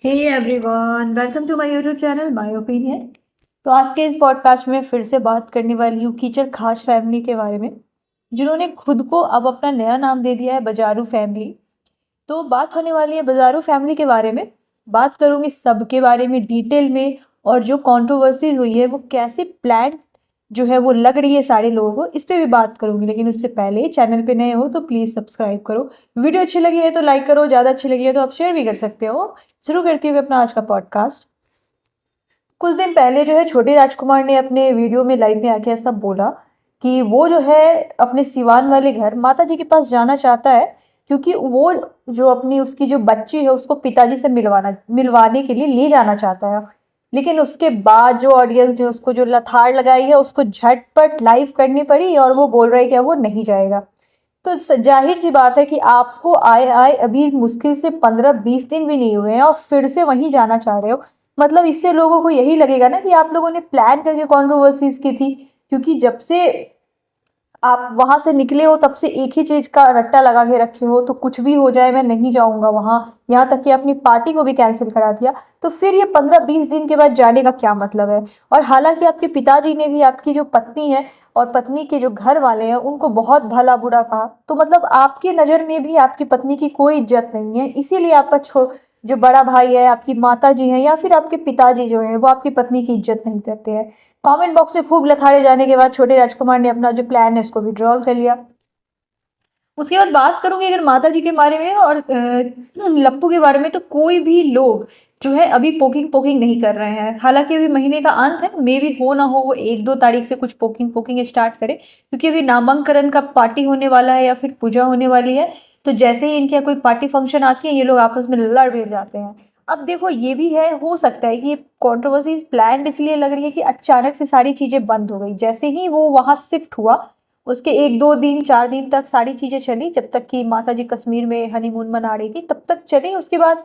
Hey everyone, welcome to my YouTube channel my opinion. तो आज के इस पॉडकास्ट में फिर से बात करने वाली हूँ कीचड़ खास फैमिली के बारे में, जिन्होंने खुद को अब अपना नया नाम दे दिया है बजारू फैमिली। तो बात होने वाली है बजारू फैमिली के बारे में। बात करूँगी सबके बारे में डिटेल में, और जो कंट्रोवर्सी हुई है वो कैसे प्लान जो है वो लग रही है सारे लोगों को, इस पे भी बात करूंगी। लेकिन उससे पहले चैनल पे नए हो तो प्लीज़ सब्सक्राइब करो। वीडियो अच्छी लगी है तो लाइक करो, ज़्यादा अच्छी लगी है तो आप शेयर भी कर सकते हो। शुरू करती हूँ अपना आज का पॉडकास्ट। कुछ दिन पहले जो है छोटे राजकुमार ने अपने वीडियो में लाइव में आके ऐसा बोला कि वो जो है अपने सिवान वाले घर माता जी के पास जाना चाहता है, क्योंकि वो जो अपनी उसकी जो बच्ची है उसको पिताजी से मिलवाने के लिए ले जाना चाहता है। लेकिन उसके बाद जो ऑडियंस ने उसको जो लथाड़ लगाई है उसको झटपट लाइव करनी पड़ी, और वो बोल रहा है कि अब वो नहीं जाएगा। तो जाहिर सी बात है कि आपको आए आए अभी मुश्किल से 15-20 दिन भी नहीं हुए हैं और फिर से वहीं जाना चाह रहे हो। मतलब इससे लोगों को यही लगेगा ना कि आप लोगों ने प्लान करके कंट्रोवर्सीज की थी, क्योंकि जब से आप वहां से निकले हो तब से एक ही चीज का रट्टा लगा के रखे हो, तो कुछ भी हो जाए मैं नहीं जाऊंगा वहां। यहाँ तक कि अपनी पार्टी को भी कैंसिल करा दिया। तो फिर ये 15-20 दिन के बाद जाने का क्या मतलब है? और हालांकि आपके पिताजी ने भी आपकी जो पत्नी है और पत्नी के जो घर वाले हैं उनको बहुत भला बुरा कहा, तो मतलब आपकी नज़र में भी आपकी पत्नी की कोई इज्जत नहीं है। इसीलिए आपका जो बड़ा भाई है, आपकी माता जी हैं या फिर आपके पिताजी जो हैं वो आपकी पत्नी की इज्जत नहीं करते हैं। कमेंट बॉक्स में खूब लथाड़े जाने के बाद छोटे राजकुमार ने अपना जो प्लान है उसको विड्रॉल कर लिया। उसके बाद बात करूंगी अगर माता जी के बारे में और लप्पू के बारे में, तो कोई भी लोग जो है अभी पोकिंग पोकिंग नहीं कर रहे हैं। हालांकि अभी महीने का अंत है, मे भी हो ना हो वो 1-2 तारीख से कुछ पोकिंग पोकिंग स्टार्ट करे, क्योंकि अभी नामांकन का पार्टी होने वाला है या फिर पूजा होने वाली है। तो जैसे ही इनके यहाँ कोई पार्टी फंक्शन आती है ये लोग आपस में लड़ भिड़ जाते हैं। अब देखो ये भी है, हो सकता है कि ये कॉन्ट्रोवर्सी प्लान इसलिए लग रही है कि अचानक से सारी चीजें बंद हो गई। जैसे ही वो वहां शिफ्ट हुआ उसके 1-2 दिन 4 दिन तक सारी चीजें चली, जब तक कि माता जी कश्मीर में हनीमून मना रही थी तब तक चली। उसके बाद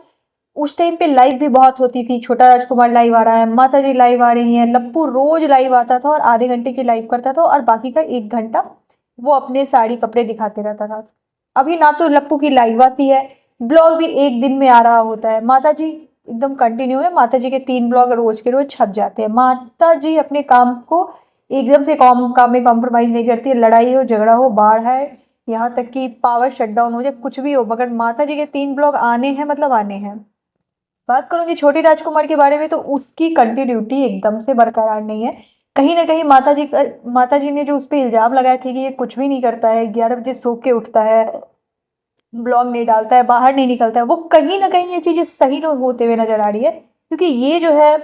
उस टाइम पे लाइव भी बहुत होती थी, छोटा राजकुमार लाइव आ रहा है, माता जी लाइव आ रही हैं, लप्पू रोज लाइव आता था और आधे घंटे की लाइव करता था और बाकी का 1 घंटा वो अपने साड़ी कपड़े दिखाते रहता था। अभी ना तो लप्पू की लाइव आती है, ब्लॉग भी एक दिन में आ रहा होता है। माता जी एकदम कंटिन्यू है, माता जी के 3 ब्लॉग रोज के रोज छप जाते हैं। माता जी अपने काम को एकदम से काम में कॉम्प्रोमाइज नहीं करती है। लड़ाई हो, झगड़ा हो, बाढ़ है, यहाँ तक कि पावर शटडाउन हो जाए, कुछ भी हो, मगर माता जी के 3 ब्लॉग आने हैं मतलब आने हैं। बात करूंगी छोटे राजकुमार के बारे में, तो उसकी कंटिन्यूटी एकदम से बरकरार नहीं है। कहीं ना कहीं माता जी ने जो उस पर इल्जाम लगाए थे कि ये कुछ भी नहीं करता है, 11 बजे सो के उठता है, ब्लॉग नहीं डालता है, बाहर नहीं निकलता है, वो कहीं ना कहीं ये चीजें सही नहीं होते हुए नजर आ रही है। क्योंकि ये जो है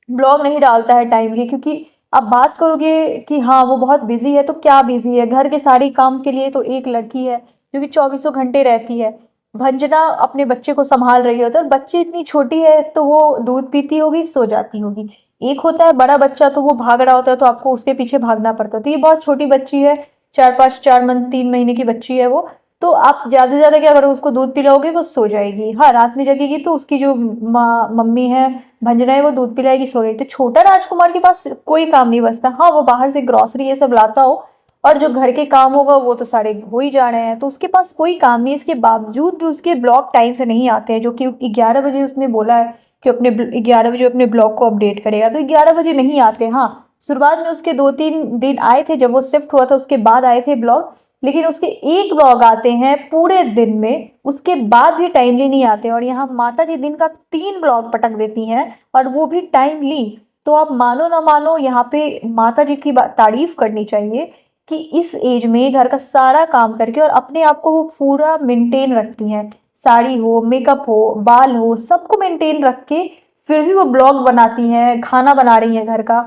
ब्लॉग नहीं डालता है टाइमली, क्योंकि आप बात करोगे कि हाँ वो बहुत बिजी है, तो क्या बिजी है? घर के सारे काम के लिए तो एक लड़की है जो कि 24 घंटे रहती है। भंजना अपने बच्चे को संभाल रही होती है, और बच्ची इतनी छोटी है तो वो दूध पीती होगी, सो जाती होगी। एक होता है बड़ा बच्चा, तो वो भाग रहा होता है तो आपको उसके पीछे भागना पड़ता है। तो ये बहुत छोटी बच्ची है, 4-5 4 3 महीने की बच्ची है वो। तो आप ज्यादा से ज्यादा क्या करोगे, उसको दूध पिलाओगे वो सो जाएगी। हाँ, रात में जगेगी तो उसकी जो माँ मम्मी है, भंजना है, वो दूध पिलाएगी, सो गई। तो छोटा राजकुमार के पास कोई काम नहीं बचता। हाँ, वो बाहर से ग्रोसरी ये सब लाता हो और जो घर के काम होगा वो तो सारे हो ही जा रहे हैं, तो उसके पास कोई काम नहीं। इसके बावजूद भी उसके ब्लॉग टाइम से नहीं आते हैं, जो कि 11 बजे उसने बोला है कि अपने 11 बजे अपने ब्लॉग को अपडेट करेगा, तो 11 बजे नहीं आते। हाँ, शुरुआत में उसके 2-3 दिन आए थे, जब वो शिफ्ट हुआ था उसके बाद आए थे ब्लॉग, लेकिन उसके एक ब्लॉग आते हैं पूरे दिन में, उसके बाद भी टाइमली नहीं आते। और यहाँ माता जी दिन का 3 ब्लॉग पटक देती हैं और वो भी टाइमली। तो आप मानो ना मानो, यहाँ पे माता जी की तारीफ करनी चाहिए कि इस एज में घर का सारा काम करके और अपने आप को वो पूरा मेंटेन रखती हैं। साड़ी हो, मेकअप हो, बाल हो, सबको मेंटेन रख के फिर भी वो ब्लॉग बनाती हैं, खाना बना रही हैं घर का।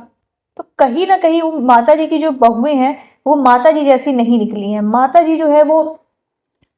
तो कहीं ना कहीं वो माता जी की जो बहुएं हैं वो माता जी जैसी नहीं निकली हैं। माता जी जो है वो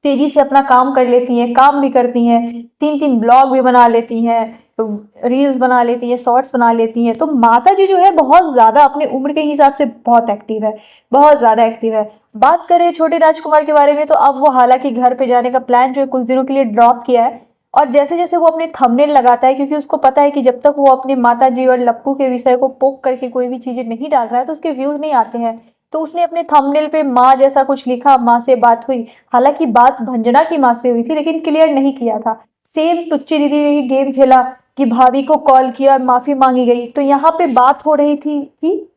तेजी से अपना काम कर लेती हैं, काम भी करती हैं, 3-3 ब्लॉग भी बना लेती हैं, रील्स बना लेती हैं, शॉर्ट्स बना लेती हैं। तो माता जी जो है बहुत ज्यादा अपने उम्र के हिसाब से बहुत एक्टिव है, बहुत ज्यादा एक्टिव है। बात करें छोटे राजकुमार के बारे में, तो अब वो हालांकि घर पे जाने का प्लान जो है कुछ दिनों के लिए ड्रॉप किया है। और जैसे जैसे वो अपने थंबनेल लगाता है, क्योंकि उसको पता है कि जब तक वो अपने माता जी और लप्पू के विषय को पोक करके कोई भी चीजें नहीं डाल रहा है तो उसके व्यूज नहीं आते हैं। तो उसने अपने थंबनेल पे माँ जैसा कुछ लिखा, माँ से बात हुई। हालांकि बात भंजना की माँ से हुई थी लेकिन क्लियर नहीं किया था, सेम टुच्ची दीदी ने ही गेम खेला कि भाभी को कॉल किया और माफी मांगी गई। तो यहाँ पे बात हो रही थी कि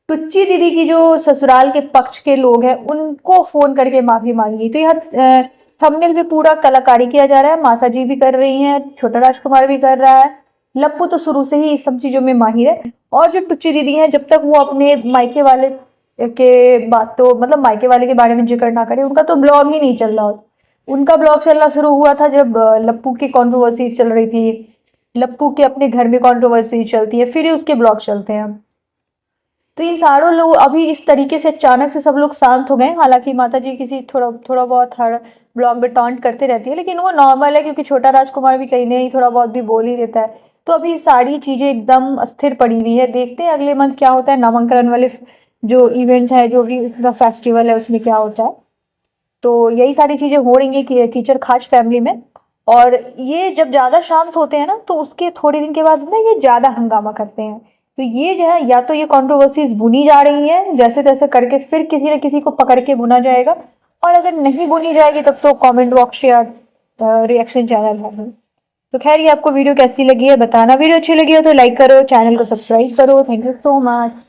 टुच्ची दीदी की जो ससुराल के पक्ष के लोग हैं उनको फोन करके माफी मांगी। तो यहाँ थंबनेल पे पूरा कलाकारी किया जा रहा है, माता जी भी कर रही हैं, छोटा राजकुमार भी कर रहा है, लप्पू तो शुरू से ही इस सब चीजों में माहिर है। और जो टुच्ची दीदी है, जब तक वो अपने मायके वाले के बात तो मतलब मायके वाले के बारे में जिक्र ना करे, उनका तो ब्लॉग ही नहीं चल रहा होता। उनका ब्लॉग चलना शुरू हुआ था जब लप्पू की कंट्रोवर्सी चल रही थी, लप्पू के अपने घर में कंट्रोवर्सी चलती है, फिर ही उसके ब्लॉग चलते हैं। तो इन सारों लोग अभी इस तरीके से अचानक से सब लोग शांत हो गए। हालांकि माता जी किसी थोड़ा थोड़ा बहुत हर ब्लॉग में टॉन्ट करते रहती है, लेकिन वो नॉर्मल है क्योंकि छोटा राजकुमार भी कहीं नहीं थोड़ा बहुत भी बोल ही देता है। तो अभी सारी चीजें एकदम अस्थिर पड़ी हुई है। देखते हैं अगले मंथ क्या होता है, नामांकन वाले जो इवेंट्स है, जो भी फेस्टिवल है, उसमें क्या होता है। तो यही सारी चीजें हो रही है कि कीचड़ खास फैमिली में। और ये जब ज्यादा शांत होते हैं ना, तो उसके थोड़े दिन के बाद ना ये ज्यादा हंगामा करते हैं। तो ये जो है, या तो ये कंट्रोवर्सीज बुनी जा रही हैं जैसे तैसे करके, फिर किसी न किसी को पकड़ के बुना जाएगा। और अगर नहीं बुनी जाएगी तब तो कमेंट बॉक्स या रिएक्शन चैनल है। तो खैर, ये आपको वीडियो कैसी लगी है बताना। वीडियो अच्छी लगी हो तो लाइक करो, चैनल को सब्सक्राइब करो। Thank you so much.